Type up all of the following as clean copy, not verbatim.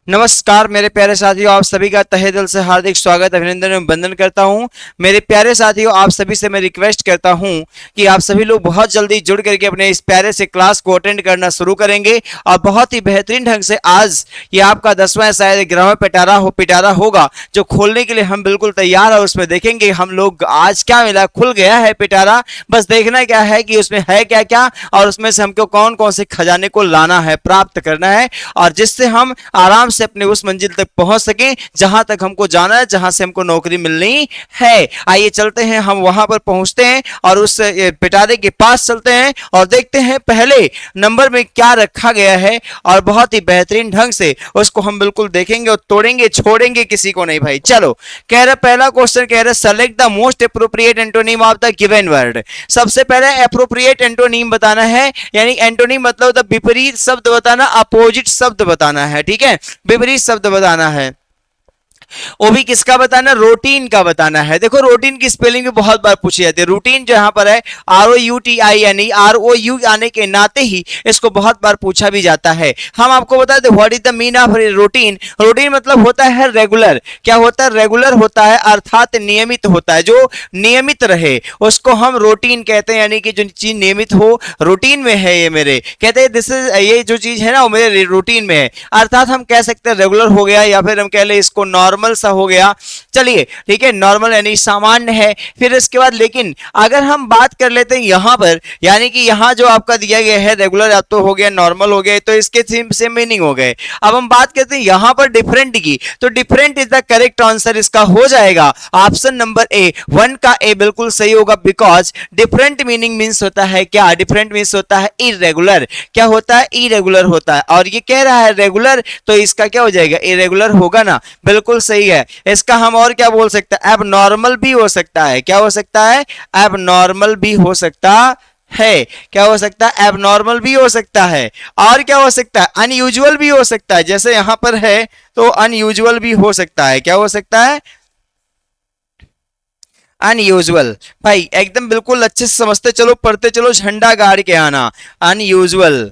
नमस्कार मेरे प्यारे साथियों, आप सभी का तहे दिल से हार्दिक स्वागत, अभिनंदन एवं वंदन करता हूं। मेरे प्यारे साथियों, आप सभी से मैं रिक्वेस्ट करता हूं कि आप सभी लोग बहुत जल्दी जुड़ करके अपने इस प्यारे से क्लास को अटेंड करना शुरू करेंगे और बहुत ही बेहतरीन ढंग से आज ये आपका 10वां शायद ग्रामर पिटारा होगा जो खोलने के लिए हम बिल्कुल तैयार है। उसमें देखेंगे हम लोग आज क्या मिला, खुल गया है पिटारा। बस देखना क्या है कि उसमें है क्या क्या और उसमें से हमको कौन कौन से खजाने को लाना है, प्राप्त करना है, और जिससे हम आराम से अपने उस मंजिल तक पहुंच सके जहां तक हमको जाना है, जहां से हमको नौकरी मिलनी है। आइए चलते हैं, हम वहां पर पहुंचते हैं और उस पिटारे के पास चलते हैं और देखते हैं पहले नंबर में क्या रखा गया है और बहुत ही बेहतरीन ढंग से उसको हम बिल्कुल देखेंगे और तोड़ेंगे, छोड़ेंगे किसी को नहीं भाई। चलो, कह रहा पहला क्वेश्चन, कह रहा select the most appropriate antonym of the given word. सबसे पहले अप्रोप्रिएट एंटोनिम बताना है, यानी एंटोनिम मतलब विपरीत शब्द बताना, अपोजिट शब्द बताना है। ठीक है, विपरीत शब्द बताना है। वो भी किसका बताना, रूटीन का बताना है। देखो रूटीन की स्पेलिंग भी बहुत बार पूछी जाती है। रूटीन जो यहां पर है ROUTIN, ROU आने के नाते ही इसको बहुत बार पूछा भी जाता है। हम आपको बता दें what is the mean of routine. Routine मतलब होता है रेगुलर। क्या होता है, रेगुलर होता है, अर्थात नियमित होता है, जो नियमित रहे उसको हम रूटीन कहते हैं। यानी कि जो चीज नियमित हो, रूटीन में है, ये मेरे कहते हैं दिस इज, ये जो चीज है ना वो मेरे रूटीन में है, अर्थात हम कह सकते हैं रेगुलर हो गया या फिर हम कह ले इसको नॉर्मल सा हो गया। चलिए ठीक है, नॉर्मल यानी सामान्य है। फिर इसके बाद लेकिन अगर हम बात कर लेते हैं यहां पर, यानी कि यहां जो आपका दिया गया है रेगुलर अब तो हो गया, नॉर्मल हो गया, तो इसके सेम मीनिंग हो गए। अब हम बात करते हैं यहां पर डिफरेंट की, तो different is the correct answer. इसका हो जाएगा ऑप्शन नंबर ए, 1 का ए बिल्कुल सही होगा। बिकॉज डिफरेंट मीनिंग मीन्स होता है क्या, डिफरेंट मीन्स होता है इरेगुलर। क्या होता है, इरेगुलर होता है। और ये कह रहा है रेगुलर, तो इसका क्या हो जाएगा, इरेगुलर होगा ना, बिल्कुल सही है। इसका हम और क्या बोल सकते हैं, एबनॉर्मल भी हो सकता है। क्या हो सकता है, एबनॉर्मल भी हो सकता है। क्या हो सकता है, एबनॉर्मल भी हो सकता है। और क्या हो सकता है, अनयूजुअल भी हो सकता है। जैसे यहां पर है तो अनयूजुअल भी हो सकता है। क्या हो सकता है, अनयूजुअल। भाई एकदम बिल्कुल अच्छे से समझते चलो, पढ़ते चलो, झंडा गाड़ के आना। अनयूजुअल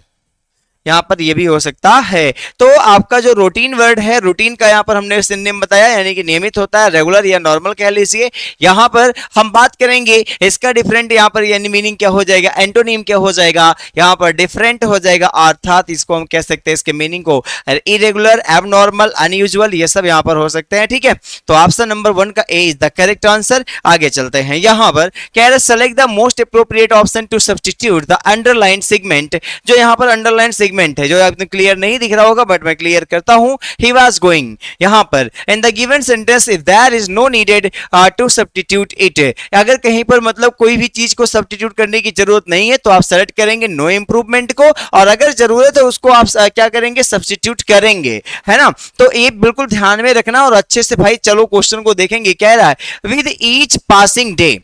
यहां पर ये भी हो सकता है। तो आपका जो रूटीन वर्ड है, रूटीन का यहां पर हमने सिनोनिम बताया, यानी कि नियमित होता है, रेगुलर या नॉर्मल कह लीजिए। यहां पर हम बात करेंगे इसका डिफरेंट, यहां पर यानी मीनिंग क्या हो जाएगा, एंटोनिम क्या हो जाएगा, यहां पर डिफरेंट हो जाएगा, अर्थात इसको हम कह सकते हैं इसके मीनिंग को इरेगुलर, एबनॉर्मल, अनयूजुअल, ये सब यहां पर हो सकते हैं। ठीक है, तो ऑप्शन नंबर 1 का A is the correct answer. आगे चलते हैं, यहां पर कह रहे select the most appropriate option to substitute the underline segment. जो यहां पर अंडरलाइन सेगमेंट है, जो आपने क्लियर नहीं दिख रहा होगा बट मैं क्लियर करता हूं, ही वाज गोइंग। यहां पर in the given sentence if there is no needed to substitute it, अगर कहीं पर मतलब कोई भी चीज को सब्स्टिट्यूट करने की जरूरत नहीं है तो आप सेलेक्ट करेंगे नो इंप्रूवमेंट को, और अगर जरूरत है उसको आप क्या करेंगे, सब्स्टिट्यूट करेंगे, है ना। तो ये बिल्कुल ध्यान में रखना और अच्छे से भाई चलो क्वेश्चन को देखेंगे। कह रहा है विद ईच पासिंग डे,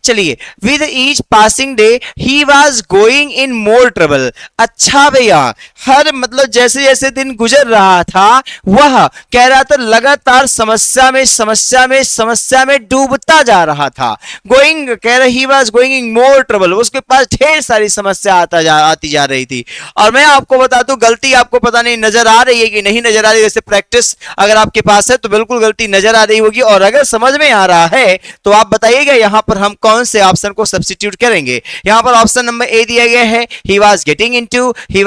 चलिए with each passing day he was going in more trouble. अच्छा भैया, हर मतलब जैसे जैसे दिन गुजर रहा था वह कह रहा था लगातार समस्या में समस्या में समस्या में डूबता जा रहा था। गोइंग कह रहा, he was going in more trouble, उसके पास ढेर सारी समस्या आती जा रही थी। और मैं आपको बता दूं, गलती आपको पता नहीं नजर आ रही है कि नहीं नजर आ रही, जैसे प्रैक्टिस अगर आपके पास है तो बिल्कुल गलती नजर आ रही होगी, और अगर समझ में आ रहा है तो आप बताइएगा यहां पर हम कौन से ऑप्शन को सब्स्टिट्यूट करेंगे। यहां पर ऑप्शन नंबर ए दिया गया है, he was getting into, he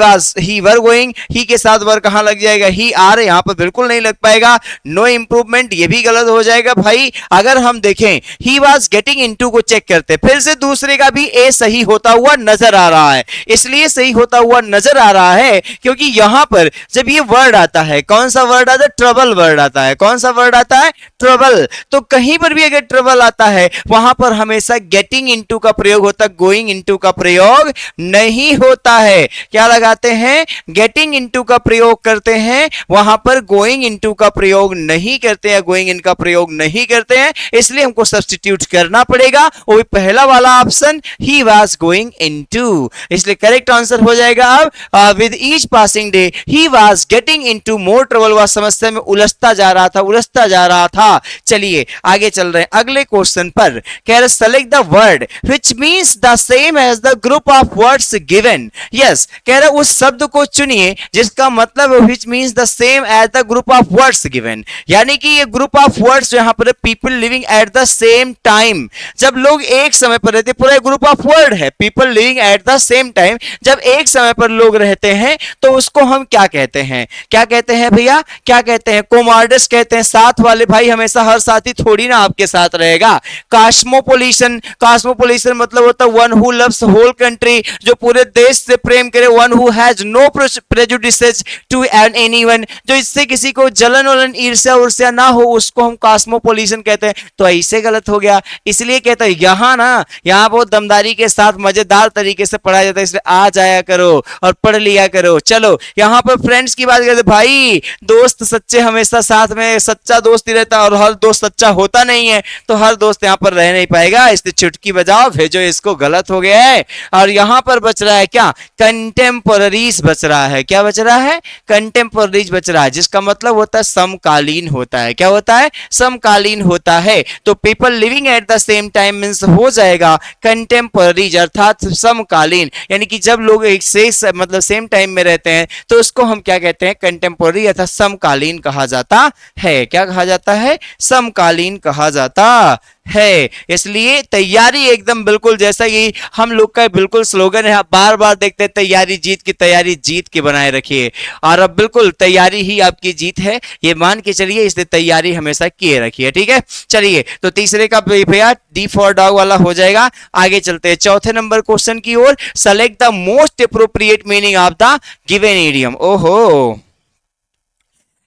were going, he के साथ वर कहां लग जाएगा, ही आर, यहां पर बिल्कुल नहीं लग पाएगा। नो इंप्रूवमेंट ये भी गलत हो जाएगा भाई। अगर हम देखें ही वाज गेटिंग इनटू को चेक करते, फिर से दूसरे का भी ए सही होता हुआ नजर आ रहा है। इसलिए सही होता हुआ नजर आ रहा है क्योंकि यहां पर जब ये वर्ड आता है, कौन सा वर्ड आता है, ट्रबल वर्ड आता है। कौन सा वर्ड आता है, ट्रबल। तो कहीं पर भी अगर ट्रबल आता है वहां पर हमेशा गेटिंग इनटू का प्रयोग होता है, गोइंग इनटू का प्रयोग नहीं होता है। क्या लगाते हैं, गेटिंग इनटू का प्रयोग करते हैं, वहां पर गोइंग इनटू का प्रयोग नहीं करते हैं, गोइंग इन का प्रयोग नहीं करते हैं। इसलिए हमको सब्स्टिट्यूट करना पड़ेगा, वो भी पहला वाला option, he was going into. इसलिए करेक्ट आंसर हो जाएगा अब with each passing day he was getting into more trouble, वह समस्या में उलझता जा रहा था, उलझता जा रहा था। चलिए आगे चल रहे हैं अगले क्वेश्चन पर। कह रहे select the word which means the same as the group of words given. Yes, कह रहा उस शब्द को चुनिए जिसका मतलब which means the same as the group of words given, यानी कि ये ग्रुप ऑफ वर्ड्स यहाँ पर people living at the same time, जब लोग एक समय पर रहते, पूरा ग्रुप ऑफ वर्ड है people living at the same time, जब एक समय पर लोग रहते हैं तो उसको हम क्या कहते हैं, क्या कहते हैं भैया, क्या कहते हैं, कोमार्डस कहते हैं, साथ वाले भाई, हमेशा हर साथी थोड़ी ना आपके साथ रहेगा। कास्मोपोलिशन, कास्मोपोलिशन मतलब होता है one who loves whole country, जो पूरे देश से प्रेम करे, one who has no prejudices to anyone, जो इससे किसी को जलन वलन ईर्ष्या उर्ष्या ना हो, उसको हम कास्मोपोलिशन कहते हैं। तो ऐसे गलत हो गया, इसलिए कहता है यहां ना, यहां बहुत दमदारी के साथ मजेदार तरीके से पढ़ाया जाता है, इसलिए आ जाया करो और पढ़ लिया करो। चलो यहां पर फ्रेंड्स की बात करते, भाई दोस्त सच्चे हमेशा साथ में, सच्चा दोस्त ही रहता और हर दोस्त सच्चा होता नहीं है, तो हर दोस्त यहां पर रह नहीं पाएगा, इसलिए चुटकी बजाओ भेजो इसको, गलत हो गया है। और यहां पर बच रहा है क्या, कंटेम्पोररीज बच रहा है, क्या बच रहा है, कंटेम्पोररीज बच रहा है, जिसका मतलब होता है समकालीन होता है, क्या होता है, समकालीन होता है। तो people living at the same time means हो जाएगा कंटेम्पोररीज अर्थात समकालीन, यानी कि जब लोग एक से मतलब सेम टाइम में रहते हैं तो उसको हम क्या कहते हैं, कंटेम्पोररी अर्थात समकालीन कहा जाता है, क्या कहा जाता है, समकालीन कहा जाता है। इसलिए तैयारी एकदम बिल्कुल, जैसा कि हम लोग का बिल्कुल स्लोगन है, बार बार देखते हैं तैयारी जीत की, तैयारी जीत के बनाए रखिए, और अब बिल्कुल तैयारी ही आपकी जीत है ये मान के चलिए, इसलिए तैयारी हमेशा किए रखिए, ठीक है। चलिए तो तीसरे का भैया डी फॉर डॉग वाला हो जाएगा। आगे चलते हैं चौथे नंबर क्वेश्चन की ओर, select the most appropriate meaning of the given idiom. ओहो,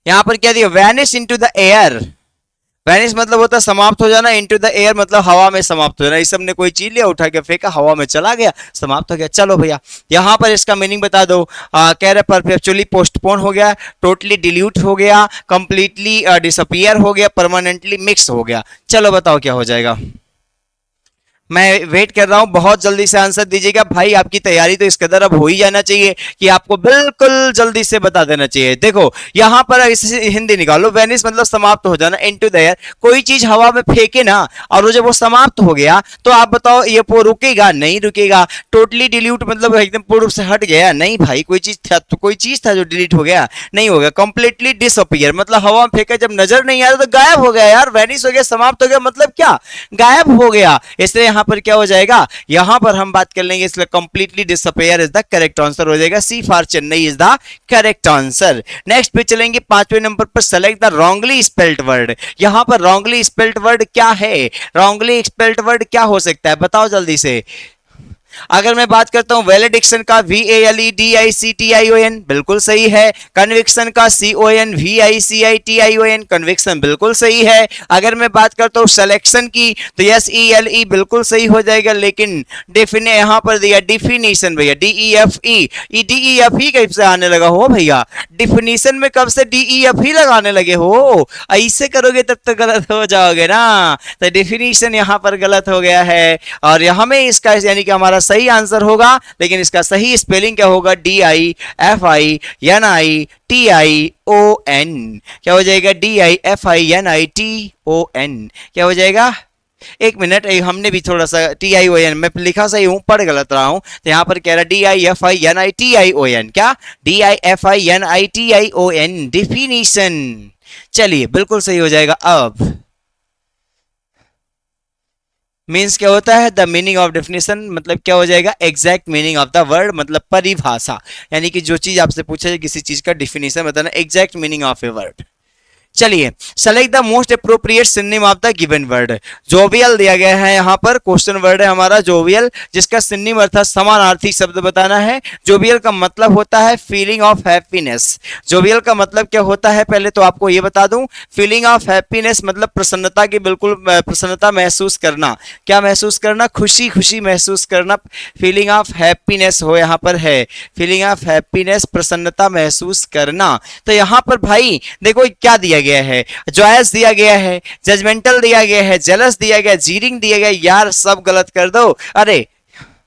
यहां पर क्या दिया, vanish into the air, vanish मतलब होता है समाप्त हो जाना, इनटू द एयर मतलब हवा में समाप्त हो जाना, इस सब ने कोई चीज लिया उठा के फेंका, हवा में चला गया, समाप्त हो गया। चलो भैया यहां पर इसका मीनिंग बता दो, कह रहे परपेचुअली पोस्टपोन हो गया, टोटली डिल्यूट हो गया, कंप्लीटली डिसअपियर हो गया, परमानेंटली मिक्स हो गया। चलो बताओ क्या हो जाएगा, मैं वेट कर रहा हूं, बहुत जल्दी से आंसर दीजिएगा भाई, आपकी तैयारी तो इस कदर अब हो ही जाना चाहिए कि आपको बिल्कुल जल्दी से बता देना चाहिए। देखो यहां पर हिंदी निकालो, वेनिस मतलब समाप्त हो जाना, इनटू द एयर, कोई चीज हवा में फेंके ना और जब वो समाप्त हो गया तो आप बताओ ये वो रुकेगा, नहीं रुकेगा। टोटली डिलीट मतलब एकदम पूर्ण से हट गया, नहीं भाई, कोई चीज था तो, कोई चीज था जो डिलीट हो गया, नहीं हो गया। कंप्लीटली डिसअपियर मतलब हवा में फेंका, जब नजर नहीं आ रहा तो गायब हो गया यार, वेनिस हो गया, समाप्त हो गया, मतलब क्या, गायब हो गया। इसलिए यहां पर क्या हो जाएगा, यहां पर हम बात कर लेंगे, इसलिए completely disappear is the correct answer हो जाएगा, C for Chennai is the correct answer. Next पे चलेंगे पांचवें नंबर पर, select the wrongly spelled word. यहां पर रॉन्गली स्पेल्ड वर्ड क्या है, रॉन्गली स्पेल्ड वर्ड क्या हो सकता है, बताओ जल्दी से। अगर मैं बात करता हूं वैलिडिक्शन का, VALEDICTION बिल्कुल सही है। कन्विक्शन का CONVICITION कन्विक्शन बिल्कुल सही है। अगर मैं बात करता हूं सिलेक्शन की तो SELE बिल्कुल सही हो जाएगा, लेकिन डेफिने यहां पर दिया डिफिनीशन भैया, DEFE कब से आने लगा हो भैया, डिफिनीशन में कब से DEFE लगाने लगे हो, ऐसे करोगे तब तो गलत हो जाओगे ना, तो डिफिनीशन यहां पर गलत हो गया है। और हमें इसका यानी कि हमारा सही आंसर होगा, लेकिन इसका सही स्पेलिंग क्या होगा, DIFINITION, क्या हो जाएगा, DIFINITON, क्या हो जाएगा। एक मिनट, हमने भी थोड़ा सा TION मैं लिखा सही हूं, पढ़ गलत रहा हूं, तो यहां पर कह रहा DIFINITION, क्या DIFINITION डिफिनीशन। चलिए बिल्कुल सही हो जाएगा। अब मीन्स क्या होता है, द मीनिंग ऑफ डेफिनेशन मतलब क्या हो जाएगा, exact meaning of the word मतलब परिभाषा, यानी कि जो चीज आपसे पूछा जाए किसी चीज का डिफिनेशन बताना, exact meaning of a word. चलिए select the most appropriate synonym of the given word. Jovial दिया गया है, यहां पर क्वेश्चन वर्ड है हमारा जोवियल, जिसका सिनोनिम अर्थात समानार्थी शब्द बताना है। जोवियल का मतलब होता है फीलिंग ऑफ हैप्पीनेस। जोवियल का मतलब क्या होता है, पहले तो आपको यह बता दूं, फीलिंग ऑफ हैप्पीनेस मतलब प्रसन्नता की, बिल्कुल प्रसन्नता महसूस करना, क्या महसूस करना, खुशी खुशी महसूस करना, फीलिंग ऑफ हैप्पीनेस हो यहां पर है, फीलिंग ऑफ हैप्पीनेस प्रसन्नता महसूस करना। तो यहां पर भाई देखो क्या दिया गया है, जॉयस दिया गया है, जजमेंटल दिया गया है, जेलस दिया गया, जीरिंग दिया गया, यार सब गलत कर दो, अरे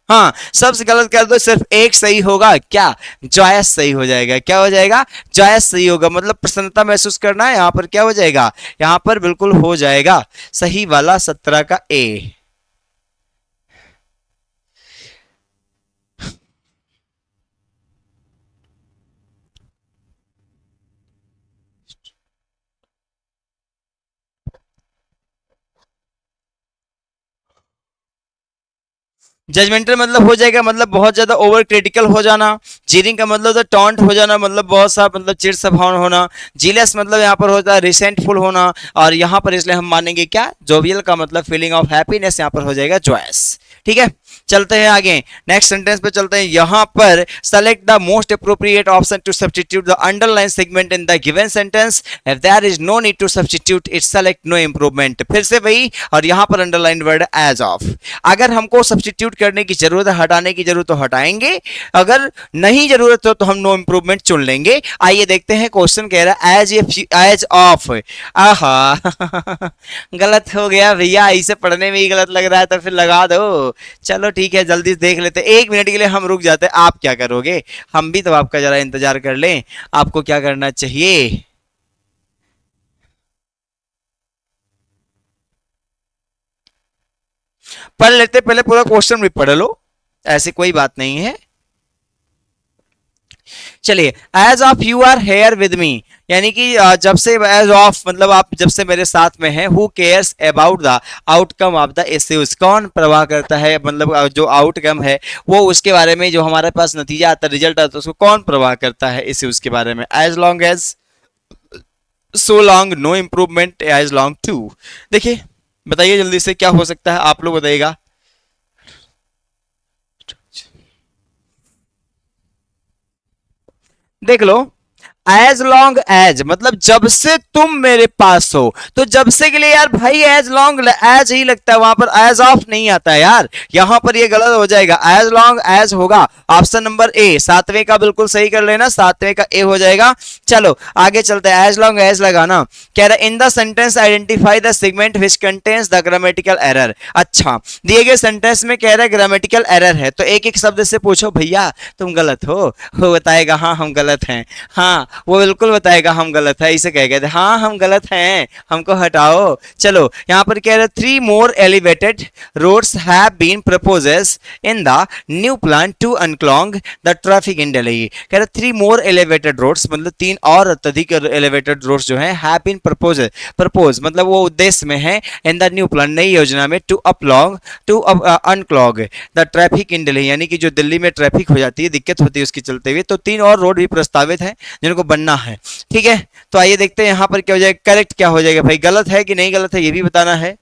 हाँ सब गलत कर दो, सिर्फ एक सही होगा, क्या, जॉयस सही हो जाएगा, क्या हो जाएगा, जॉयस सही होगा, मतलब प्रसन्नता महसूस करना है, यहां पर क्या हो जाएगा, यहां पर बिल्कुल हो जाएगा सही वाला 17 का ए। जजमेंटल मतलब हो जाएगा मतलब बहुत ज्यादा ओवर क्रिटिकल हो जाना। जीरिंग का मतलब होता है टॉन्ट हो जाना, मतलब बहुत सा मतलब चिड़ स्वभाव होना। जीलस मतलब यहाँ पर होता है रिसेंटफुल होना। और यहाँ पर इसलिए हम मानेंगे क्या, जोवियल का मतलब फीलिंग ऑफ हैप्पीनेस, यहाँ पर हो जाएगा जॉयस। ठीक है, चलते हैं आगे, नेक्स्ट सेंटेंस पे चलते हैं। यहां पर select the most appropriate option to substitute the underline segment in the given sentence. If there is no need to substitute it, select no improvement. फिर से वही, और यहां पर अंडरलाइन वर्ड एज ऑफ। अगर हमको सब्स्टिट्यूट करने की जरूरत है, हटाने की जरूरत तो हटाएंगे, अगर नहीं जरूरत हो तो हम नो इंप्रूवमेंट चुन लेंगे। आइए देखते हैं, क्वेश्चन कह रहा है एज ऑफ। आहा गलत हो गया भैया, इसे पढ़ने में ही गलत लग रहा है तो फिर लगा दो। चलो ठीक है, जल्दी देख लेते, एक मिनट के लिए हम रुक जाते हैं। आप क्या करोगे, हम भी तो आपका जरा इंतजार कर लें। आपको क्या करना चाहिए, पढ़ लेते, पहले पूरा क्वेश्चन भी पढ़ लो, ऐसी कोई बात नहीं है। चलिए, as of you are here with me, यानी कि जब से, एज ऑफ मतलब आप जब से मेरे साथ में हैं। Who cares about the outcome of the issues, कौन परवाह करता है, मतलब जो आउटकम है वो उसके बारे में, जो हमारे पास नतीजा आता है, रिजल्ट आता है, उसको कौन परवाह करता है इश्यूज के बारे में। As long as, so long, no improvement, as long to. देखिए बताइए जल्दी से क्या हो सकता है, आप लोग बताइएगा। देख लो, एज लॉन्ग एज मतलब जब से तुम मेरे पास हो, तो जब से के लिए यार भाई एज लॉन्ग एज ही लगता है, वहां पर एज ऑफ नहीं आता है यार, यहां पर ये गलत हो जाएगा, एज लॉन्ग एज होगा। ऑप्शन नंबर ए, सातवें का बिल्कुल सही कर लेना, सातवें का ए हो जाएगा। चलो आगे चलते हैं, एज लॉन्ग एज लगाना। कह रहा in the sentence identify the segment which contains the grammatical error. अच्छा, दिए गए सेंटेंस में कह रहा है ग्रामेटिकल एरर है, तो एक एक शब्द से पूछो भैया तुम गलत हो, वो बताएगा हाँ हम गलत हैं, हाँ वो बिल्कुल बताएगा हम गलत है, इसे कह कहते हाँ हम गलत हैं, हमको हटाओ। चलो यहाँ पर कह रहे 3 more elevated roads have been proposed in the new plan to unclog the traffic in Delhi। कह रहे 3 more elevated roads मतलब 3 और अत्यधिक elevated roads जो हैं have been proposed मतलब वो उद्देश्य में है, in the new plan नई योजना में, to unclog the traffic in Delhi, यानी कि जो दिल्ली में ट्रैफिक हो जाती है, दिक्कत होती है उसके चलते हुए, तो 3 और रोड भी प्रस्तावित है जिनको बनना है। ठीक है, तो आइए देखते हैं यहाँ पर क्या हो जाएगा, करेक्ट क्या हो जाएगा भाई, गलत है कि नहीं गलत है ये भी बताना है।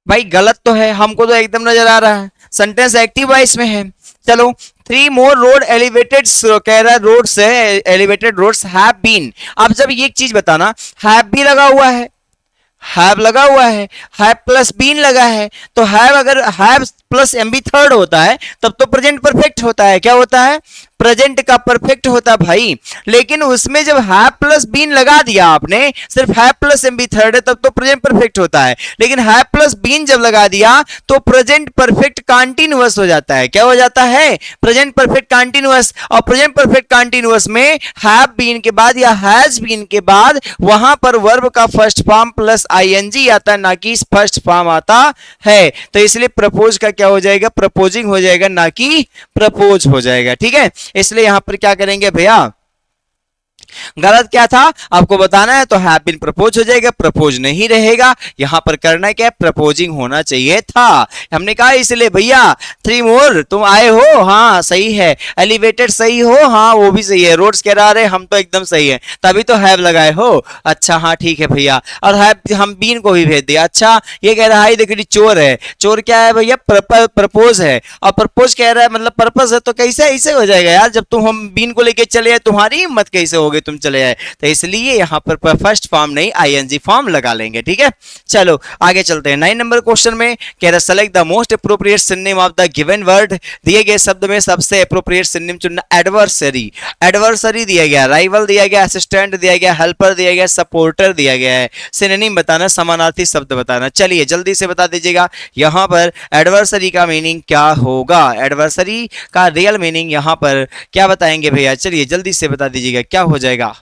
भाई गलत तो है, हमको तो एकदम नजर आ रहा है, सेंटेंस एक्टिव वॉइस में है। चलो, 3 more रोड एलिवेटेड, कह रहा है रोड से एलिवेटेड रोड्स हैव बीन। अब जब ये एक चीज बताना, हैव भी लगा हुआ है, हैव लगा हुआ है प्लस बीन लगा है, तो हैव अगर have plus M B third होता है तब तो प्रेजेंट परफेक्ट होता है, क्या होता है, प्रेजेंट का परफेक्ट होता है भाई। लेकिन उसमें जब हैव प्लस बीन लगा दिया आपने, सिर्फ have plus M B third है, तब तो प्रेजेंट परफेक्ट होता है। लेकिन हैव प्लस बीन जब लगा दिया तो प्रेजेंट परफेक्ट कॉन्टिन्यूअस हो जाता है, क्या हो जाता है, प्रेजेंट परफेक्ट कॉन्टिन्यूअस। और प्रेजेंट परफेक्ट कॉन्टिन्यूअस में हैव बीन के बाद या हैज बीन के बाद वहां पर वर्ब का फर्स्ट फॉर्म प्लस आईएनजी आता है, ना कि फर्स्ट फॉर्म आता है। तो इसलिए प्रपोज का क्या हो जाएगा, प्रपोजिंग हो जाएगा, ना कि प्रपोज हो जाएगा। ठीक है, इसलिए यहां पर क्या करेंगे भैया, गलत क्या था आपको बताना है, तो हैव बीन प्रपोज हो जाएगा, प्रपोज नहीं रहेगा। यहां पर करना क्या है, प्रपोजिंग होना चाहिए था। हमने कहा इसलिए भैया 3 मोर, तुम आए हो, हाँ सही है, एलिवेटेड सही हो, हाँ वो भी सही है, रोड्स कह रहा है हम तो एकदम सही है, तभी तो हैव लगाए हो। अच्छा हाँ ठीक है भैया, और हैव हम बीन को भी भेज दिया। अच्छा ये कह रहा है देखिए चोर है, चोर क्या है भैया, प्रपोज है, और प्रपोज कह रहा है मतलब पर्पस है, तो कैसे ऐसे हो जाएगा यार, जब तुम हम बीन को लेके चले तुम्हारी हिम्मत कैसे होगी, तुम चले जाए, तो इसलिए यहाँ पर फर्स्ट फॉर्म नहीं आईएनजी फॉर्म लगा लेंगे, ठीक है। चलो आगे चलते हैं। 9 नंबर क्वेश्चन में कह रहा select the most appropriate synonym of the given word. दिए गए शब्द में सबसे अप्रोप्रिएट सिनोनिम चुनना। एडवर्सरी, एडवर्सरी दिया गया, राइवल दिया गया, असिस्टेंट दिया गया, हेल्पर दिया गया, सपोर्टर दिया गया है। सिनोनिम बताना, समानार्थी शब्द बताना। चलिए जल्दी से बता दीजिएगा यहाँ पर एडवर्सरी का मीनिंग क्या होगा। एडवर्सरी का रियल मीनिंग यहाँ पर क्या बताएंगे भैया, चलिए जल्दी से बता दीजिएगा क्या हो जाएगा।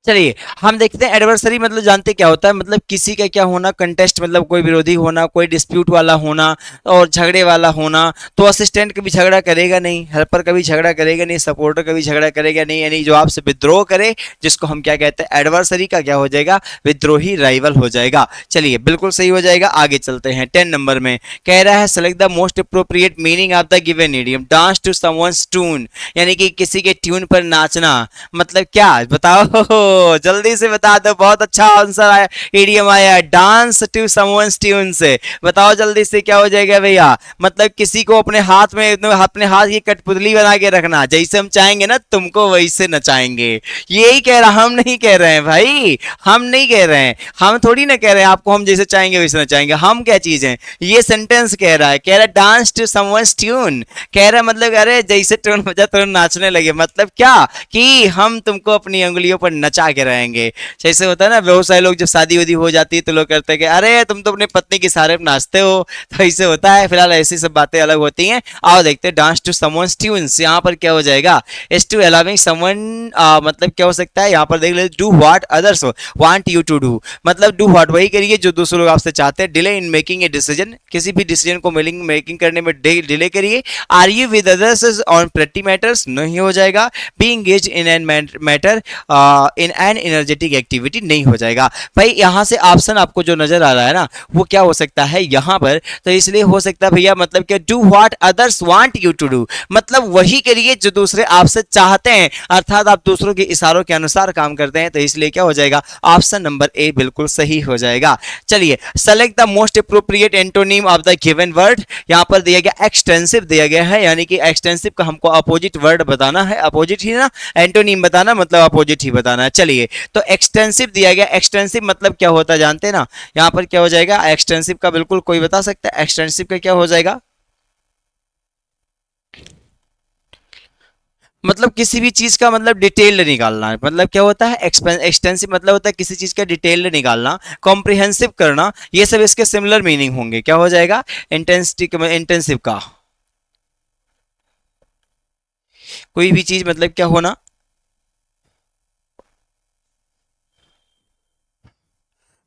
चलिए हम देखते हैं एडवर्सरी मतलब जानते क्या होता है, मतलब किसी का क्या होना, कंटेस्ट मतलब कोई विरोधी होना, कोई डिस्प्यूट वाला होना और झगड़े वाला होना। तो असिस्टेंट कभी झगड़ा करेगा नहीं, हेल्पर कभी झगड़ा करेगा नहीं, सपोर्टर कभी झगड़ा करेगा नहीं, यानी जो आपसे विद्रोह करे जिसको हम क्या कहते हैं एडवर्सरी का क्या हो जाएगा, विद्रोही, राइवल हो जाएगा। चलिए बिल्कुल सही हो जाएगा। आगे चलते हैं 10 नंबर में कह रहा है select the most appropriate meaning of the given idiom. Dance to someone's tune, यानी कि किसी के ट्यून पर नाचना, मतलब क्या बताओ जल्दी से बता दो। बहुत अच्छा आंसर आया, ईडीएम आया, डांस टू समवन्स ट्यून से। बताओ जल्दी से क्या हो जाएगा भैया, मतलब किसी को अपने हाथ में, अपने हाथ की कठपुतली बना के रखना, जैसे हम चाहेंगे ना तुमको वैसे नचाएंगे। यही कह रहा, हम नहीं कह रहे हैं भाई, हम नहीं कह रहे हैं, हम थोड़ी ना कह रहे हैं आपको हम जैसे चाहेंगे वैसे नचाएंगे। हम क्या चीज है, ये सेंटेंस कह रहा है, कह रहा है डांस टू समवन्स ट्यून, कह रहा है मतलब अरे जैसे ट्यून बजा तुम नाचने लगे, मतलब क्या कि हम तुमको अपनी उंगलियों पर नचा के रहेंगे। जैसे होता है ना बहुत सारे लोग जब शादी वादी हो जाती है तो लोग कहते हैं कि अरे तुम तो अपने पत्नी के सहारे पे नाचते हो, तो ऐसे होता है। फिलहाल ऐसी सब बातें अलग होती हैं। आओ देखते हैं डांस टू समवन्स ट्यून्स, यहाँ पर क्या हो जाएगा, इज टू अलाउिंग समवन, मतलब क्या हो सकता है यहाँ पर देख ले, do what others want you to do, मतलब डू व्हाट वही करिए जो दूसरे लोग आपसे चाहते हैं। Delay in making a decision, किसी भी डिसीजन को मेकिंग करने में डिले करिए। Are you with others on pretty matters, नहीं हो जाएगा। Be engage in an matter in an energetic activity, नहीं हो जाएगा। भाई यहाँ से ऑप्शन आपको जो नजर आ रहा है ना वो क्या हो सकता है यहाँ पर, तो इसलिए हो सकता है भैया मतलब कि do what others want you to do, मतलब वही करिए जो दूसरे आपसे चाहते हैं, अर्थात आप दूसरों के इशारों के अनुसार काम करते हैं, तो इसलिए क्या हो जाएगा, ऑप्शन नंबर ए बिल्कुल सही हो जाएगा। चलिए select the most appropriate antonym of the given word, यहाँ पर दिया गया एक्सटेंसिव दिया गया है, यानी कि एक्सटेंसिव का हमको अपोजिट वर्ड बताना है, अपोजिट ही ना, एंटोनिम बताना मतलब अपोजिट ही बताना है। चलिए तो एक्सटेंसिव दिया गया, एक्सटेंसिव मतलब क्या होता है जानते हैं ना, यहाँ पर क्या हो जाएगा एक्सटेंसिव का, बिल्कुल कोई बता सकता है एक्सटेंसिव का क्या हो जाएगा, मतलब किसी भी चीज का मतलब डिटेल निकालना है, मतलब क्या होता है एक्सटेंसिव मतलब होता है किसी चीज का डिटेल निकालना, कॉम्प्रिहेंसिव करना, ये सब इसके सिमिलर मीनिंग होंगे। क्या हो जाएगा इंटेंसिटी, इंटेंसिव का कोई भी चीज मतलब क्या होना,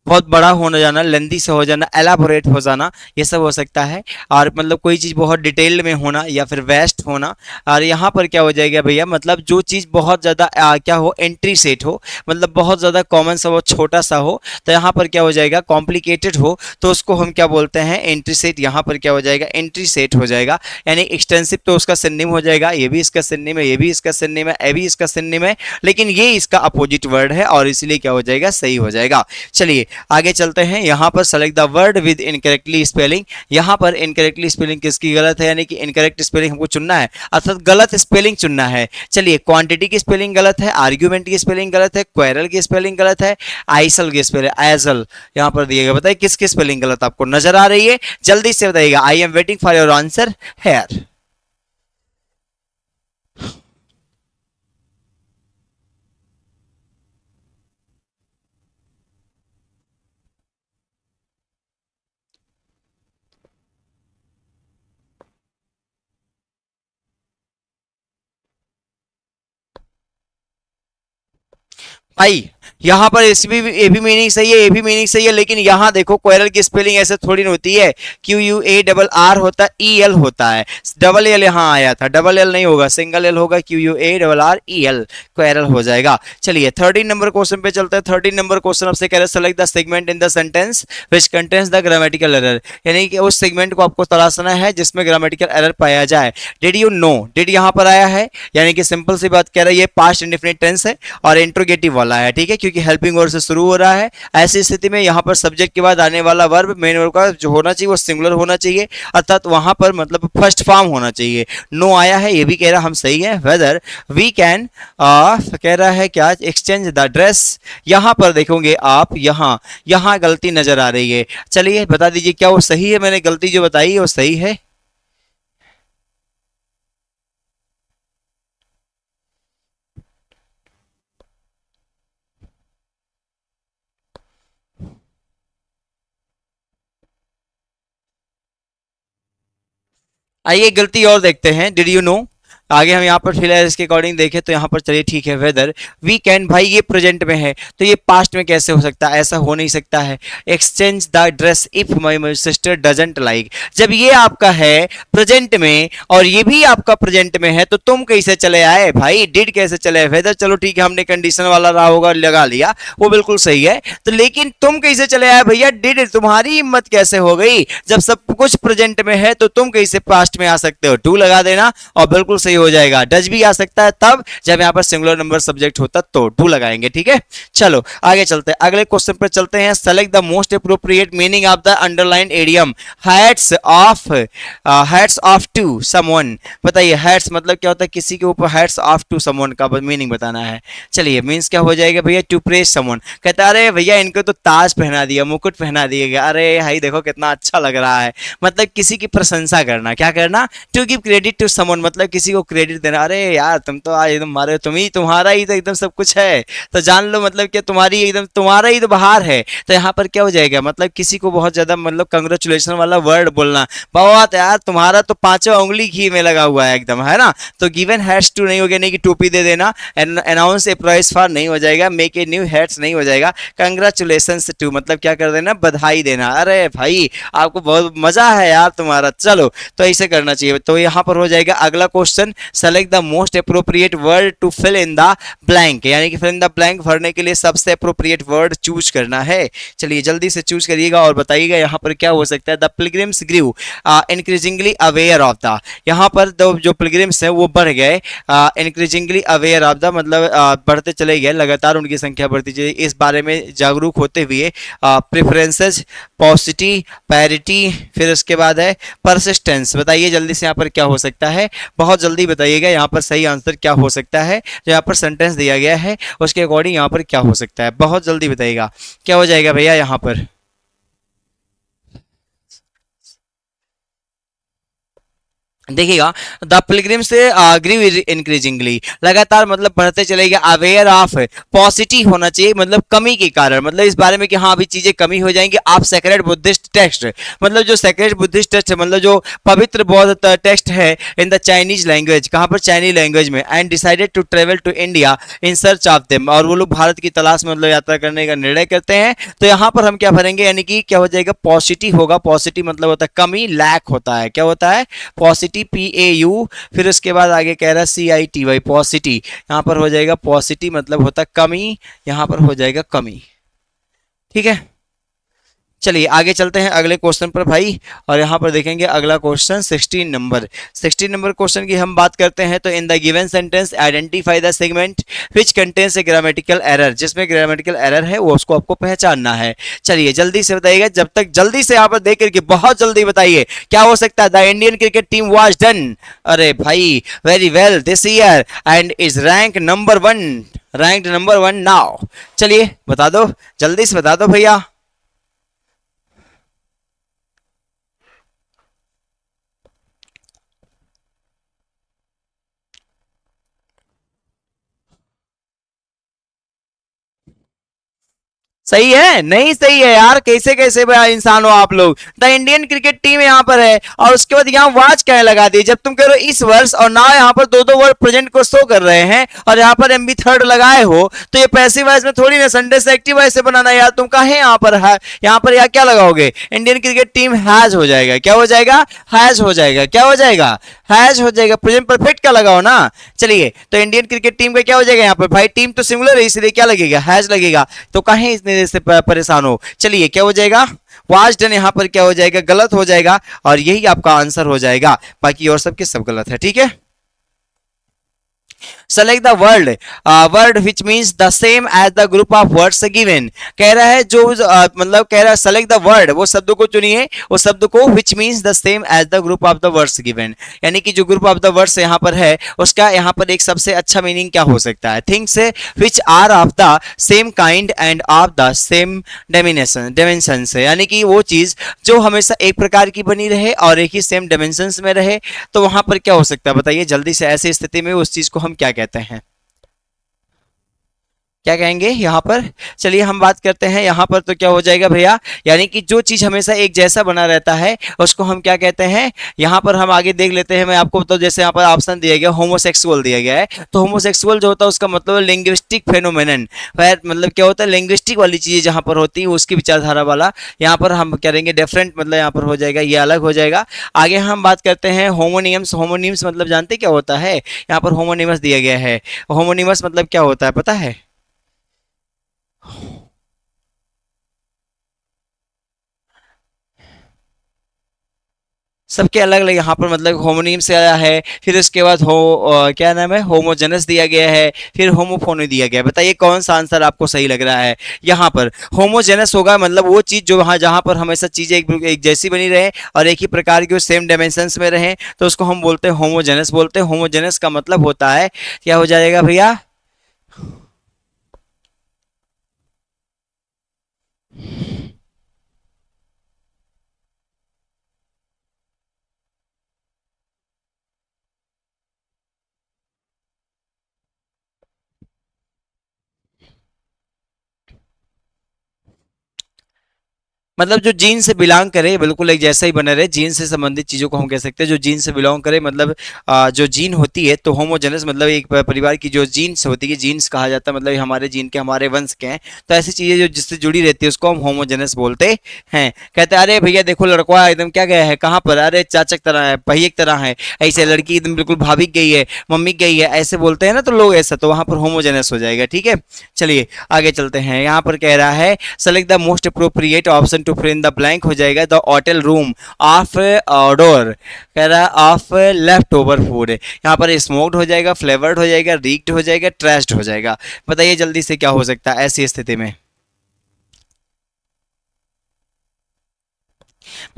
बहुत बड़ा होने जाना, लेंदी से हो जाना, एलाबोरेट हो जाना, ये सब हो सकता है। और मतलब कोई चीज़ बहुत डिटेल में होना या फिर वेस्ट होना। और यहाँ पर क्या हो जाएगा भैया, मतलब जो चीज़ बहुत ज़्यादा क्या हो, एंट्री सेट हो, मतलब बहुत ज़्यादा कॉमन सा हो, छोटा सा हो, तो यहाँ पर क्या हो जाएगा कॉम्प्लिकेटेड हो, तो उसको हम क्या बोलते हैं एंट्री सेट। यहाँ पर क्या हो जाएगा एंट्री सेट हो जाएगा, यानी एक्सटेंसिव तो उसका सिनोनिम हो जाएगा, ये भी इसका सिनोनिम है, ये भी इसका सिनोनिम है, ये भी इसका सिनोनिम है, लेकिन ये इसका अपोजिट वर्ड है और इसलिए क्या हो जाएगा सही हो जाएगा। चलिए आगे चलते हैं। यहाँ पर select the word with incorrectly spelling, यहाँ पर इनकरेक्टली स्पेलिंग किसकी गलत है, यानी कि इनकरेक्ट स्पेलिंग हमको चुनना है, अर्थात गलत स्पेलिंग चुनना है। चलिए क्वांटिटी की स्पेलिंग गलत है, आर्ग्यूमेंट की स्पेलिंग गलत है, क्वेरल की स्पेलिंग गलत है, आइसल की स्पेलिंग एजल यहाँ पर दिएगा। बताइए किसकी स्पेलिंग गलत आपको नजर आ रही है, जल्दी से बताइएगा। I am waiting for your answer here. भाई यहाँ पर इस भी ए भी मीनिंग सही है, ए भी मीनिंग सही है, लेकिन यहाँ देखो क्वेरल की स्पेलिंग ऐसे थोड़ी न होती है, Q U A double R होता है, ई एल होता है, डबल एल यहाँ आया था, डबल एल नहीं होगा, सिंगल एल होगा, Q U A double R E L, quarrel हो जाएगा। चलिए 13 नंबर क्वेश्चन पे चलते हैं। 13 नंबर क्वेश्चन आपसे कह रहे select the segment in the sentence which contains the grammatical error, यानी कि उस सेगमेंट को आपको तलाशना है जिसमें ग्रामेटिकल एरर पाया जाए। डिड यू नो, डिड यहाँ पर आया है, यानी कि सिंपल सी बात कह रहा है, ये पास्ट इंडेफिनिट टेंस है और इंट्रोगेटिव वाला है, ठीक है, क्योंकि हेल्पिंग वर्ब से शुरू हो रहा है। ऐसी स्थिति में यहाँ पर सब्जेक्ट के बाद आने वाला वर्ब मेन वर्ब का जो होना चाहिए वो सिंगुलर होना चाहिए, अर्थात वहां पर मतलब फर्स्ट फॉर्म होना चाहिए। नो आया है, ये भी कह रहा हम सही है। वेदर वी कैन कह रहा है क्या, एक्सचेंज द ड्रेस, यहाँ पर देखोगे आप, यहाँ यहाँ गलती नजर आ रही है। चलिए बता दीजिए क्या वो सही है, मैंने गलती जो बताई है वो सही है। आइए गलती और देखते हैं, डिड यू नो, आगे हम यहाँ पर फिलहाल इसके अकॉर्डिंग देखें तो यहाँ पर चलिए ठीक है। वेदर वी कैन, भाई ये प्रेजेंट में है तो ये पास्ट में कैसे हो सकता है, ऐसा हो नहीं सकता है। Exchange the dress if my sister doesn't like, जब ये आपका है प्रेजेंट में और ये भी आपका प्रेजेंट में है तो तुम कैसे चले आए भाई, डिड कैसे चले आए। वेदर चलो ठीक है, हमने कंडीशन वाला रहा होगा लगा लिया, वो बिल्कुल सही है, तो लेकिन तुम कैसे चले आए भैया, डिड तुम्हारी हिम्मत कैसे हो गई, जब सब कुछ प्रेजेंट में है तो तुम कैसे पास्ट में आ सकते हो। टू लगा देना और बिल्कुल सही हो जाएगा। डज भी आ सकता है तब जब यहां पर सिंगुलर नंबर सब्जेक्ट होता तो टू लगाएंगे, ठीक है। चलो आगे चलते हैं, अगले क्वेश्चन पर चलते हैं। Select the most appropriate meaning of the underline idiom hats off to someone, बताइए हैट्स मतलब क्या होता है, किसी के ऊपर हैट्स ऑफ टू समवन का मीनिंग बताना है। चलिए मीन्स क्या हो जाएगा भैया, टू प्रेज समवन, कहता अरे भैया इनको तो ताज पहना दिया, मुकुट पहना दिया गया, अरे भाई देखो कितना अच्छा लग रहा है, मतलब किसी की प्रशंसा करना, क्या करना, to give credit to someone, मतलब किसी को क्रेडिट देना, अरे यार तुम तो आज एकदम मारे, तुम्हारा ही तो एकदम सब कुछ है, तो जान लो मतलब कि तुम्हारी एकदम तुम्हारा ही तो बहार है। तो यहाँ पर क्या हो जाएगा, मतलब किसी को बहुत ज्यादा मतलब कंग्रेचुलेशन वाला वर्ड बोलना, बहुत यार तुम्हारा तो पांचों उंगली घी में लगा हुआ है एकदम, है ना। तो गिवन हैट्स टू नहीं हो गया, नहीं कि टोपी दे देना, अनाउंस ए प्राइस फॉर नहीं हो जाएगा, मेक ए न्यू हैट्स नहीं हो जाएगा, कंग्रेचुलेशन टू मतलब क्या कर देना, बधाई देना, अरे भाई आपको बहुत मजा है यार तुम्हारा। चलो तो ऐसे करना चाहिए। तो यहाँ पर हो जाएगा अगला question, select the most appropriate word to fill in the blank, यानी कि फिल इन द ब्लैंक भरने के लिए सबसे अप्रोप्रिएट वर्ड चूज करना है। चलिए जल्दी से चूज करिएगा और बताइएगा यहाँ पर क्या हो सकता है। The pilgrims grew increasingly aware of the, यहाँ पर जो पिलग्रिम्स है वो बढ़ गए, इंक्रीजिंगली अवेयर ऑफ द मतलब बढ़ते चले गए, लगातार उनकी संख्या बढ़ती चली, इस बारे में जागरूक होते हुए। प्रेफरेंसेस, पॉसिटी, पैरिटी, फिर उसके बाद है परसिस्टेंस, बताइए जल्दी से यहाँ पर क्या हो सकता है, बहुत जल्दी बताइएगा यहाँ पर सही आंसर क्या हो सकता है, जो यहाँ पर सेंटेंस दिया गया है उसके अकॉर्डिंग यहाँ पर क्या हो सकता है, बहुत जल्दी बताइएगा क्या हो जाएगा भैया यहाँ पर। देखिएगा, द पिलग्रिम से ग्रीव इंक्रीजिंगली, लगातार मतलब बढ़ते चलेगा, अवेयर ऑफ, पॉजिटिव होना चाहिए मतलब कमी के कारण, मतलब इस बारे में कि हाँ अभी चीजें कमी हो जाएंगी। आप सेक्रेड बुद्धिस्ट टेक्स्ट, मतलब जो सेक्रेड बुद्धिस्ट टेक्स्ट है, मतलब जो पवित्र बौद्ध टेक्स्ट है इन द चाइनीज लैंग्वेज, कहाँ पर चाइनीज लैंग्वेज में, and decided to travel to India in search of them, और वो लोग भारत की तलाश में मतलब यात्रा करने का निर्णय करते हैं। तो यहाँ पर हम क्या भरेंगे, यानी कि क्या हो जाएगा, पॉजिटिव होगा, पॉजिटिव मतलब होता है कमी, लैक होता है, क्या होता है, पॉजिटिव, पी ए यू, फिर उसके बाद आगे कह रहा है सी आई टी वाई, पॉसिटी, यहाँ पर हो जाएगा पॉसिटी मतलब होता है कमी, यहाँ पर हो जाएगा कमी, ठीक है। चलिए आगे चलते हैं अगले क्वेश्चन पर भाई, और यहाँ पर देखेंगे अगला क्वेश्चन 16 नंबर। 16 नंबर क्वेश्चन की हम बात करते हैं तो इन the given sentence identify the segment which contains A grammatical error, जिसमें ग्रामेटिकल एरर है वो उसको आपको पहचानना है। चलिए जल्दी से बताइएगा, जब तक जल्दी से यहाँ पर देख करके बहुत जल्दी बताइए क्या हो सकता है। The Indian cricket team was done, अरे भाई very well this year and is rank number one now. चलिए बता दो, जल्दी से बता दो भैया। सही है नहीं सही है यार, कैसे कैसे इंसान हो आप लोग। द इंडियन क्रिकेट टीम यहाँ पर है और उसके बाद यहाँ वाच क्या लगा दी जब तुम कह रहे हो इस वर्ष, और ना यहाँ पर दो दो वर्ड प्रेजेंट को शो कर रहे हैं और यहाँ पर एमबी थर्ड लगाए हो, तो ये पैसिव वॉइस में थोड़ी ना सेंटेंस से एक्टिव वॉइस से बनाना यार, तुम कहे यहाँ पर है, यहाँ पर यार क्या लगाओगे, इंडियन क्रिकेट टीम हैज हो जाएगा, क्या हो जाएगा, हैज हो जाएगा, क्या हो जाएगा, हैज हो जाएगा, प्रेजेंट परफेक्ट का लगाओ ना। चलिए तो इंडियन क्रिकेट टीम का क्या हो जाएगा यहाँ पर, भाई टीम तो सिंगुलर है इसलिए क्या लगेगा, हैज लगेगा, तो कहीं इतने से परेशान हो। चलिए क्या हो जाएगा, वाज डन यहाँ पर क्या हो जाएगा, गलत हो जाएगा और यही आपका आंसर हो जाएगा, बाकी और सब के सब गलत है, ठीक है। select the word which means the same as the group of words given। कह रहा है जो मतलब कह रहा है select the word, वो शब्द को चुनिए, वो शब्द को which means the same as the group of the words given, यानी कि जो ग्रुप ऑफ द वर्ड्स यहाँ पर है उसका यहाँ पर एक सबसे अच्छा मीनिंग क्या हो सकता है, things which are of the same kind and of the same dimensions है, यानी कि वो चीज जो हमेशा एक प्रकार की बनी रहे और एक ही सेम डायमेंशंस में रहे, तो वहां पर क्या हो सकता है बताइए जल्दी से, ऐसी स्थिति में उस चीज को हम क्या कहते हैं, क्या कहेंगे यहाँ पर। चलिए हम बात करते हैं यहाँ पर, तो क्या हो जाएगा भैया, यानी कि जो चीज हमेशा एक जैसा बना रहता है उसको हम क्या कहते हैं। यहाँ पर हम आगे देख लेते हैं, मैं आपको बताऊँ, जैसे यहाँ पर ऑप्शन दिया गया होमोसेक्सुअल दिया गया है, तो होमोसेक्सुअल जो होता है उसका मतलब लिंग्विस्टिक फेनोमेनन, मतलब क्या होता है, लिंग्विस्टिक वाली चीजें जहाँ पर होती है उसकी विचारधारा वाला, यहाँ पर हम करेंगे डिफरेंट, मतलब यहाँ पर हो जाएगा ये अलग हो जाएगा। आगे हम बात करते हैं होमोनियम्स। होमोनियम्स मतलब जानते क्या होता है, यहाँ पर होमोनिमस दिया गया है, होमोनिमस मतलब क्या होता है पता है, सबके अलग अलग यहाँ पर मतलब होमोनिम से आया है, फिर उसके बाद क्या नाम है, होमोजेनस दिया गया है, फिर होमोफोनी दिया गया है। बताइए कौन सा आंसर आपको सही लग रहा है। यहाँ पर होमोजेनस होगा मतलब वो चीज जो वहाँ जहाँ पर हमेशा चीजें एक जैसी बनी रहे और एक ही प्रकार की सेम डायमेंशंस में रहे, तो उसको हम बोलते हैं होमोजेनस बोलते हैं। होमोजेनस का मतलब होता है क्या हो जाएगा भैया, मतलब जो जीन से बिलोंग करे बिल्कुल एक जैसा ही बने रहे, जीन से संबंधित चीजों को हम कह सकते हैं जो जीन से बिलोंग करे, मतलब जो जीन होती है, तो होमोजेनस मतलब एक परिवार की जो जीन्स होती है, जीन्स कहा जाता है, मतलब हमारे जीन के हमारे वंश के हैं, तो ऐसी चीजें जो जिससे जुड़ी रहती है उसको हम होमोजेनस बोलते हैं। कहते हैं अरे भैया देखो लड़का एकदम क्या गया है, कहाँ पर, अरे चाचा की तरह है, पहिए की तरह है, ऐसे लड़की एकदम बिल्कुल भाभी गई है, मम्मी गई है, ऐसे बोलते हैं ना, तो लोग ऐसा, तो वहां पर होमोजेनस हो जाएगा, ठीक है। चलिए आगे चलते हैं, यहाँ पर कह रहा है select the most appropriate option to fill in the blank, हो जाएगा the hotel room of order, कह रहा है ऑफ लेफ्ट ओवर फूड, यहाँ पर स्मोक्ड हो जाएगा, फ्लेवर्ड हो जाएगा, रीक्ड हो जाएगा, ट्रेस्ड हो जाएगा। बताइए जल्दी से क्या हो सकता है ऐसी स्थिति में।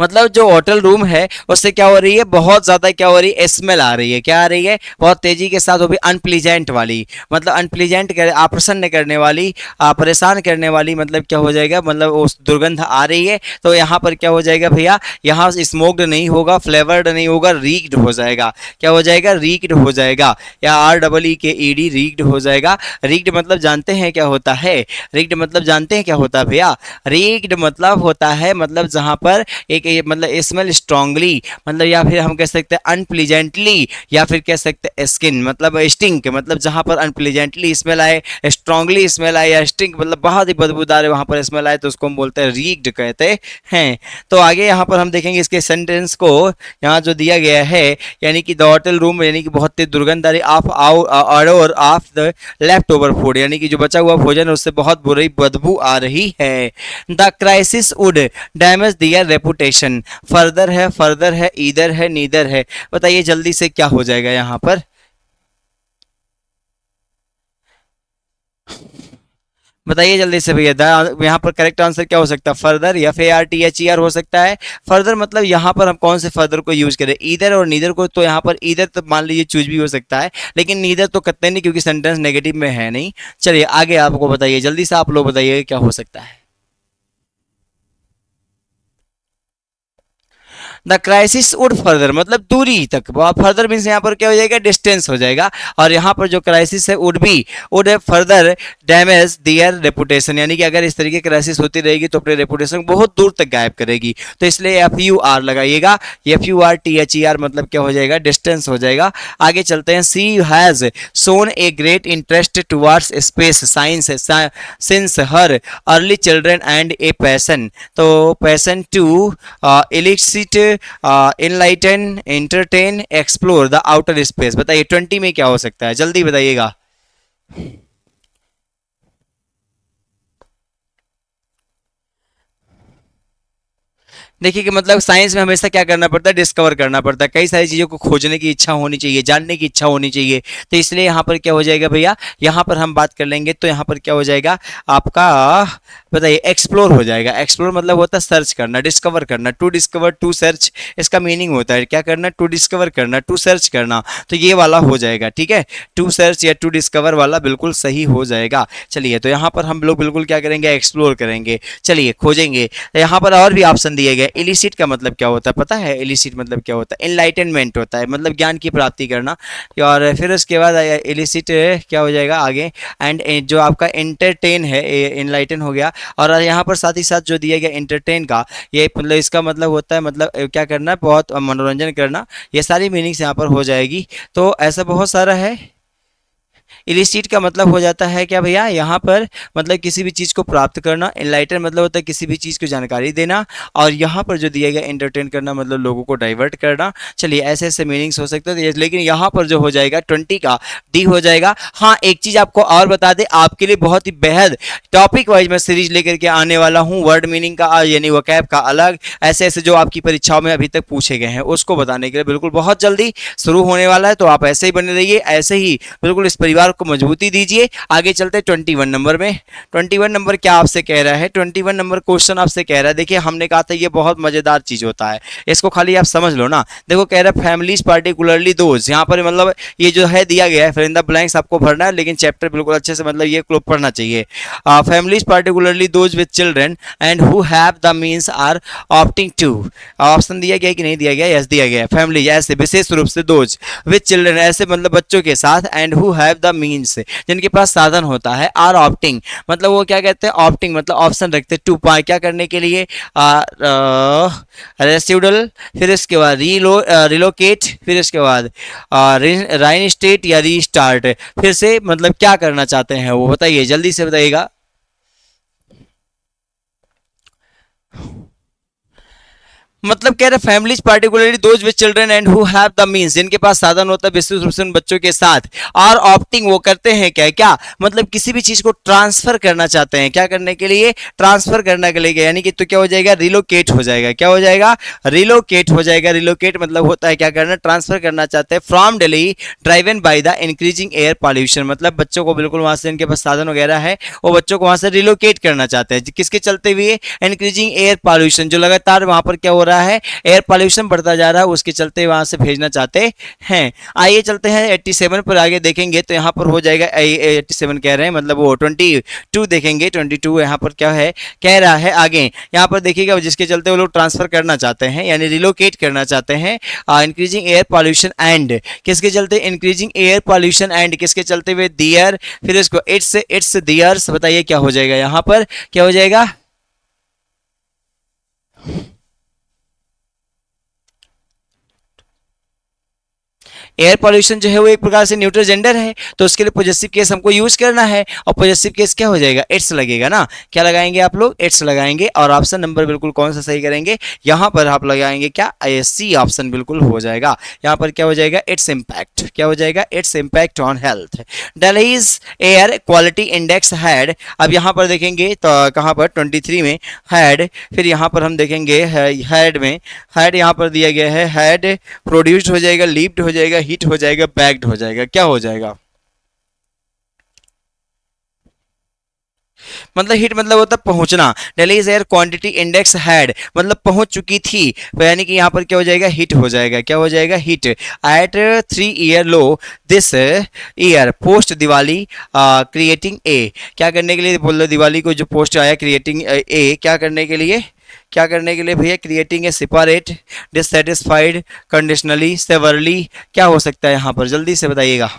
मतलब जो होटल रूम है उससे क्या हो रही है, बहुत ज्यादा क्या हो रही है, स्मेल आ रही है, क्या आ रही है, बहुत तेजी के साथ, वो भी अनप्लीजेंट वाली, मतलब अनप्लीजेंट कर अप्रसन्न करने वाली, परेशान करने वाली, मतलब क्या हो जाएगा, मतलब उस दुर्गंध आ रही है, तो यहाँ पर क्या हो जाएगा भैया, यहाँ स्मोक्ड नहीं होगा, फ्लेवर्ड नहीं होगा, रीक्ड हो जाएगा, क्या हो जाएगा, रीक्ड हो जाएगा, या REEKED रीक्ड हो जाएगा। रीक्ड मतलब जानते हैं क्या होता है, रीक्ड मतलब जानते हैं क्या होता है भैया, रीक्ड मतलब होता है, मतलब जहां पर एक मतलब स्मेल स्ट्रांगली, मतलब या फिर हम कह सकते हैं अनप्लीजेंटली, या फिर कह सकते हैं स्किन मतलब स्टिंक, मतलब जहां पर अनप्लीजेंटली स्मेल आए, स्ट्रांगली स्मेल आए, या स्टिंक मतलब बहुत ही बदबूदार है वहां पर स्मेल आए, तो उसको हम बोलते हैं रीक्ड कहते हैं। तो आगे यहाँ पर हम देखेंगे इसके सेंटेंस को, यहाँ जो दिया गया है, यानी कि द होटल रूम यानी कि बहुत तेज दुर्गंध आ रही of order of the left over food, यानी कि जो बचा हुआ भोजन उससे बहुत बुरी बदबू आ रही है। The crisis would damage their reputation, further है, ईदर है, नीदर है। बताइए जल्दी से क्या हो जाएगा यहाँ पर। बताइए जल्दी से भैया, यहाँ पर करेक्ट आंसर क्या हो सकता है, फर्दर या फिर RTHER हो सकता है। फर्दर मतलब यहाँ पर हम कौन से फर्दर को यूज करें, ईदर और नीदर को, तो यहाँ पर ईदर तो मान लीजिए चूज भी हो सकता है, लेकिन नीदर तो कतई नहीं क्योंकि सेंटेंस नेगेटिव में है नहीं। चलिए आगे आपको बताइए जल्दी से, आप लोग बताइए क्या हो सकता है। द क्राइसिस वुड फर्दर मतलब दूरी तक, फर्दर मीन्स यहाँ पर क्या हो जाएगा, डिस्टेंस हो जाएगा, और यहाँ पर जो क्राइसिस है would further damage their reputation, यानी कि अगर इस तरीके की क्राइसिस होती रहेगी तो अपने रेपुटेशन को बहुत दूर तक गायब करेगी। तो इसलिए एफ यू आर लगाइएगा, F you R T H E R मतलब क्या हो जाएगा, डिस्टेंस हो जाएगा। आगे चलते हैं, she has shown a great interest towards space science since her early children and a passion, तो passion to elicit enlighten entertain explore the outer space. बताइए 20 में क्या हो सकता है, जल्दी बताइएगा। देखिए कि मतलब साइंस में हमेशा क्या करना पड़ता है, डिस्कवर करना पड़ता है, कई सारी चीज़ों को खोजने की इच्छा होनी चाहिए, जानने की इच्छा होनी चाहिए। तो इसलिए यहाँ पर क्या हो जाएगा भैया, यहाँ पर हम बात कर लेंगे तो यहाँ पर क्या हो जाएगा आपका, बताइए, एक्सप्लोर हो जाएगा। एक्सप्लोर मतलब होता है सर्च करना, डिस्कवर करना, टू डिस्कवर, टू सर्च, इसका मीनिंग होता है क्या करना, टू डिस्कवर करना, टू सर्च करना, तो ये वाला हो जाएगा, ठीक है, टू सर्च या टू डिस्कवर वाला बिल्कुल सही हो जाएगा। चलिए तो यहाँ पर हम लोग बिल्कुल क्या करेंगे, एक्सप्लोर करेंगे, चलिए खोजेंगे। तो यहाँ पर और भी ऑप्शन दिए गए। इलिसिट का मतलब क्या होता है पता है, इलिसिट मतलब क्या होता है, एनलाइटनमेंट होता है, मतलब ज्ञान की प्राप्ति करना। और फिर उसके बाद इलिसिट क्या हो जाएगा आगे, एंड जो आपका एंटरटेन है, एनलाइटन हो गया, और यहाँ पर साथ ही साथ जो दिया गया एंटरटेन का, ये मतलब इसका मतलब होता है मतलब क्या करना, बहुत मनोरंजन करना, ये सारी मीनिंग्स यहाँ पर हो जाएगी। तो ऐसा बहुत सारा है। इलिसिट का मतलब हो जाता है क्या भैया, यहाँ पर मतलब किसी भी चीज़ को प्राप्त करना, एनलाइटन मतलब होता है किसी भी चीज़ को जानकारी देना, और यहाँ पर जो दिया गया एंटरटेन करना मतलब लोगों को डाइवर्ट करना। चलिए ऐसे ऐसे मीनिंग्स हो सकते हैं, लेकिन यहाँ पर जो हो जाएगा 20 का डी हो जाएगा। हाँ एक चीज़ आपको और बता दें, आपके लिए बहुत ही बेहद टॉपिक वाइज मैं सीरीज लेकर के आने वाला हूँ, वर्ड मीनिंग का यानी वोकैब का अलग, ऐसे ऐसे जो आपकी परीक्षाओं में अभी तक पूछे गए हैं उसको बताने के लिए बिल्कुल बहुत जल्दी शुरू होने वाला है। तो आप ऐसे ही बने रहिए, ऐसे ही बिल्कुल इस परिवार को मजबूती दीजिए। आगे चलते 21 नंबर में। 21 नंबर क्या आपसे कह रहा है, 21 नंबर क्वेश्चन आपसे कह रहा है, देखिए हमने कहा था ये बहुत मजेदार चीज होता है, इसको खाली आप समझ लो ना। देखो कह रहा है फैमिलीज पार्टिकुलरली दोज, यहाँ पर मतलब ये जो है दिया गया है फिर इन द ब्लैंक्स आपको भरना है, लेकिन चैप्टर बिल्कुल अच्छे से मतलब ये पढ़ना चाहिए। Families particularly those with children and who have the means are opting to, option दिया गया कि नहीं दिया गया, यस दिया गया। फैमिली ऐसे विशेष रूप से दोज विद चिल्ड्रन ऐसे मतलब बच्चों के साथ, and who have the means जिनके पास साधन होता है, आर ऑप्टिंग मतलब वो क्या कहते हैं, ऑप्टिंग मतलब ऑप्शन रखते हैं टू पाए क्या करने के लिए, रेसिडुअल, फिर इसके बाद रिलोकेट, फिर इसके बाद राइन स्टेट या रीस्टार्ट, फिर से मतलब क्या करना चाहते हैं वो बताइए, जल्दी से बताइएगा। मतलब कह रहे families particularly those with children and who have the means जिनके पास साधन होता है विशेष रूप से उन बच्चों के साथ, और ऑप्टिंग वो करते हैं क्या क्या मतलब किसी भी चीज को ट्रांसफर करना चाहते हैं, क्या करने के लिए, ट्रांसफर करने के लिए, यानी कि तो क्या हो जाएगा, रिलोकेट हो जाएगा, क्या हो जाएगा, रिलोकेट हो जाएगा। रिलोकेट मतलब होता है क्या करना, ट्रांसफर करना चाहते हैं from Delhi driven by the increasing air pollution, मतलब बच्चों को बिल्कुल वहां से इनके पास साधन वगैरह है वो बच्चों को वहां से रिलोकेट करना चाहते हैं, किसके चलते हुए, इंक्रीजिंग एयर पॉल्यूशन, जो लगातार वहां पर क्या हो रहा है, एयर पॉल्यूशन बढ़ता जा रहा है, उसके चलते वहां से भेजना चाहते हैं। आइए चलते हैं 87 पर आगे देखेंगे तो यहाँ पर हो जाएगा 87 कह रहे हैं मतलब वो 22 देखेंगे, 22 यहाँ पर क्या है कह रहा है आगे, यहाँ पर देखिएगा जिसके चलते वो लोग ट्रांसफर करना चाहते हैं यानी रिलोकेट करना चाहते हैं, इंक्रीजिंग एयर पॉल्यूशन एंड किसके चलते, इंक्रीजिंग एयर पॉल्यूशन एंड किसके चलते हुए, दियर, फिर इसको इट्स दियर्स, बताइए क्या हो जाएगा, यहाँ पर क्या हो जाएगा, एयर पॉल्यूशन जो है वो एक प्रकार से न्यूट्रल जेंडर है, तो उसके लिए पॉजिटिव केस हमको यूज करना है, और पॉजिटिव केस क्या हो जाएगा, इट्स लगेगा ना, क्या लगाएंगे आप लोग, इट्स लगाएंगे, और ऑप्शन नंबर बिल्कुल कौन सा सही करेंगे, यहाँ पर आप लगाएंगे क्या, सी ऑप्शन बिल्कुल हो जाएगा। यहाँ पर क्या हो जाएगा, इट्स इम्पैक्ट, क्या हो जाएगा, its impact on health. Delhi's air quality index had, अब यहाँ पर देखेंगे तो कहाँ पर 23 में हैड, फिर यहाँ पर हम देखेंगे हैड में, हैड यहाँ पर दिया गया है, हैड प्रोड्यूस्ड हो जाएगा, लीव्ड हो जाएगा, हिट हो जाएगा, बैग्ड हो जाएगा, क्या हो जाएगा, मतलब हिट मतलब होता है पहुंचना, Delhi's air quantity index had मतलब पहुंच चुकी थी, तो यानी कि यहां पर क्या हो जाएगा, हिट हो जाएगा, क्या हो जाएगा, hit eight 3 year low this year post Diwali creating a, क्या करने के लिए बोल रहे, दिवाली को जो पोस्ट आया क्रिएटिंग ए क्या करने के लिए, क्या करने के लिए भैया? Creating a separate, dissatisfied, conditionally, severally, क्या हो सकता है यहाँ पर? जल्दी से बताइएगा।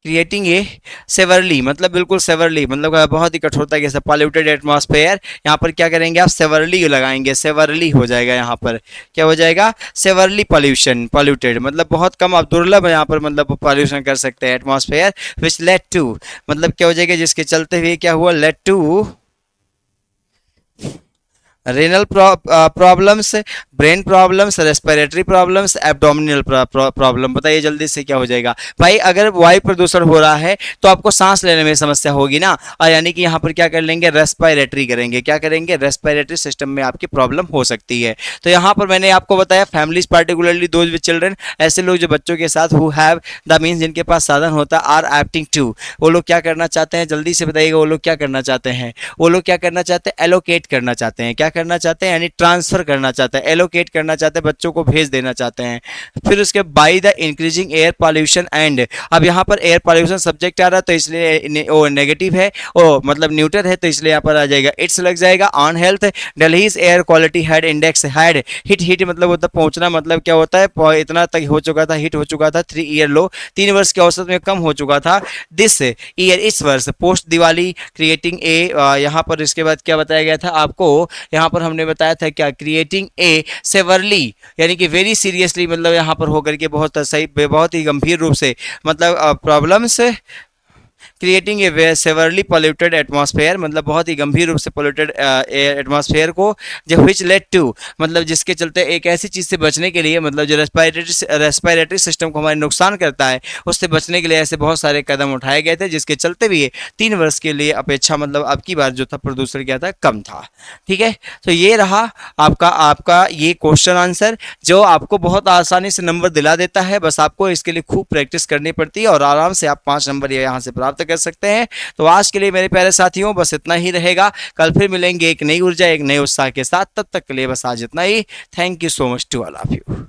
क्रिएटिंग ए सेवरली मतलब बिल्कुल सेवरली मतलब बहुत ही कठोरता के साथ, पॉल्यूटेड एटमॉस्फेयर, यहाँ पर क्या करेंगे आप? सेवरली लगाएंगे, सेवरली हो जाएगा यहाँ पर। क्या हो जाएगा? सेवरली पॉल्यूशन, पॉल्यूटेड मतलब बहुत कम, आप दुर्लभ यहाँ पर मतलब पॉल्यूशन कर सकते हैं एटमॉस्फेयर, विच लेड टू मतलब क्या हो जाएगा? जिसके चलते हुए क्या हुआ? Led to renal problems, brain problems, respiratory problems, abdominal problem. बताइए जल्दी से क्या हो जाएगा भाई? अगर वायु प्रदूषण हो रहा है तो आपको सांस लेने में समस्या होगी ना, और यानी कि यहाँ पर क्या कर लेंगे? रेस्पिरेटरी करेंगे। क्या करेंगे? रेस्पिरेटरी सिस्टम में आपकी प्रॉब्लम हो सकती है। तो यहाँ पर मैंने आपको बताया families, particularly those with children, ऐसे लोग जो बच्चों के साथ हु हैव द मीन्स, जिनके पास साधन होता है, आर एक्टिंग टू, वो लोग क्या करना चाहते हैं? जल्दी से बताइएगा। वो लोग क्या करना चाहते हैं? वो लोग क्या करना चाहते हैं? एलोकेट करना चाहते हैं। क्या करना चाहते हैं? यानी ट्रांसफर करना चाहते हैं, एलोकेट करना चाहते हैं, बच्चों को भेज देना चाहते हैं। फिर उसके by the increasing air pollution and, अब यहाँ पर एयर पॉल्यूशन सब्जेक्ट आ रहा है तो इसलिए वो नेगेटिव है, ओ मतलब न्यूट्रल है, तो इसलिए यहाँ पर आ जाएगा इट्स लग जाएगा। On health, Delhi's air quality had index had hit, hit मतलब होता है पहुंचना, मतलब क्या होता है? इतना तक हो चुका था, हिट हो चुका था 3 ईयर लो, 3 वर्ष के औसत में कम हो चुका था। दिस ईयर, इस वर्ष, पोस्ट दिवाली, क्रिएटिंग ए, यहाँ पर इसके बाद क्या बताया गया था आपको? यहाँ पर हमने बताया था क्या? क्रिएटिंग ए सेवरली यानी कि वेरी सीरियसली, मतलब यहाँ पर होकर के बहुत सही, बहुत ही गंभीर रूप से मतलब problems, creating a severally polluted atmosphere मतलब बहुत ही गंभीर रूप से पॉल्यूटेड एटमॉस्फेयर को, जो विच लेड टू मतलब जिसके चलते एक ऐसी चीज़ से बचने के लिए, मतलब जो रेस्पिरेटरी सिस्टम को हमारे नुकसान करता है, उससे बचने के लिए ऐसे बहुत सारे कदम उठाए गए थे, जिसके चलते भी ये 3 वर्ष के लिए अपेक्षा मतलब अब की बार जो था प्रदूषण क्या था? कम था। ठीक है, तो ये रहा आपका आपका ये क्वेश्चन आंसर, जो आपको बहुत आसानी से नंबर दिला देता है। बस आपको इसके लिए खूब प्रैक्टिस करनी पड़ती है और आराम से आप 5 नंबर यहाँ से प्राप्त कर सकते हैं। तो आज के लिए मेरे प्यारे साथियों बस इतना ही रहेगा। कल फिर मिलेंगे एक नई ऊर्जा, एक नए उत्साह के साथ। तब तक के लिए बस आज इतना ही। Thank you so much to all of you.